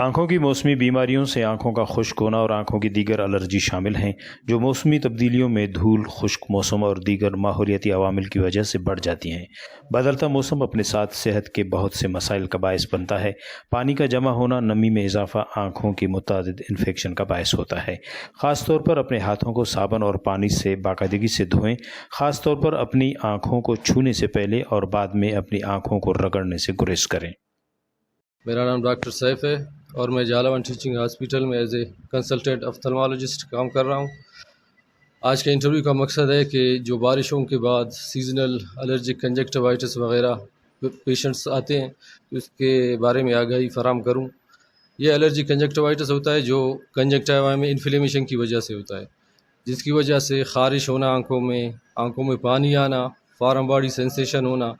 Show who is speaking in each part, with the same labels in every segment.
Speaker 1: आँखों की मौसमी बीमारियों से आँखों का खुश्क होना और आँखों की दीगर एलर्जी शामिल हैं, जो मौसमी तब्दीलियों में धूल, खुश्क मौसम और दीगर माहौलियाती अवामिल की वजह से बढ़ जाती हैं। बदलता मौसम अपने साथ सेहत के बहुत से मसाइल का बायस बनता है। पानी का जमा होना, नमी में इजाफा आँखों की मुतादिद इन्फेक्शन का बायस होता है। ख़ास तौर पर अपने हाथों को साबुन और पानी से बाकायदगी से धोएं। ख़ास तौर पर अपनी आँखों को छूने से पहले और बाद में अपनी आँखों को रगड़ने से गुरेज करें।
Speaker 2: मेरा नाम डॉक्टर सैफ है और मैं जालावन टीचिंग हॉस्पिटल में एज ए कंसल्टेंट ऑफ्थल्मोलॉजिस्ट काम कर रहा हूँ। आज के इंटरव्यू का मकसद है कि जो बारिशों के बाद सीजनल एलर्जिक कंजक्टिवाइटिस वगैरह पेशेंट्स आते हैं, उसके बारे में आगाही फराम करूँ। ये एलर्जिक कंजक्टिवाइटिस होता है जो कंजक्टिवा में इन्फ्लेमेशन की वजह से होता है, जिसकी वजह से ख़ारिश होना, आँखों में पानी आना, फॉरम बॉडी सेंसेशन होना,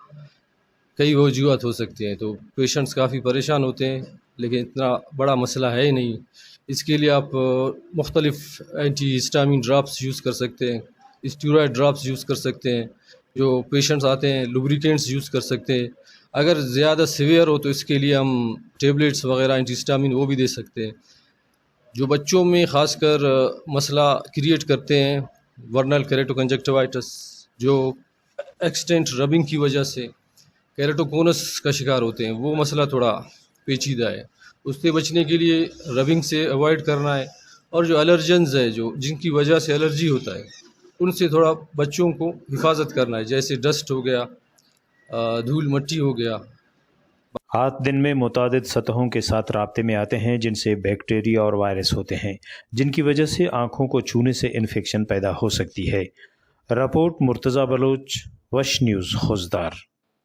Speaker 2: कई वजूहत हो सकती हैं। तो पेशेंट्स काफ़ी परेशान होते हैं, लेकिन इतना बड़ा मसला है ही नहीं। इसके लिए आप मुख्तलिफ़ एंटी हिस्टामिन ड्रॉप्स यूज़ कर सकते हैं, स्टीरॉयड ड्रॉप्स यूज़ कर सकते हैं। जो पेशेंट्स आते हैं लुब्रिकेंट्स यूज़ कर सकते हैं। अगर ज़्यादा सीवियर हो तो इसके लिए हम टेबलेट्स वगैरह एंटी हिस्टामिन वो भी दे सकते हैं। जो बच्चों में ख़ासकर मसला क्रिएट करते हैं वर्नल केरेटोकंजक्टिवाइटिस, जो एक्सटेंट रबिंग की वजह से केरेटोकोनस का शिकार होते हैं, वो मसला थोड़ा पेचीदा है। उससे बचने के लिए रबिंग से अवॉइड करना है, और जो एलर्जेंस है, जो जिनकी वजह से एलर्जी होता है, उनसे थोड़ा बच्चों को हिफाजत करना है, जैसे डस्ट हो गया, धूल मट्टी हो गया।
Speaker 1: हाथ दिन में मुतादिद सतहों के साथ राब्ते में आते हैं, जिनसे बैक्टीरिया और वायरस होते हैं, जिनकी वजह से आँखों को छूने से इन्फेक्शन पैदा हो सकती है। रिपोर्ट मुर्तज़ा बलोच, वश न्यूज़, खुजदार।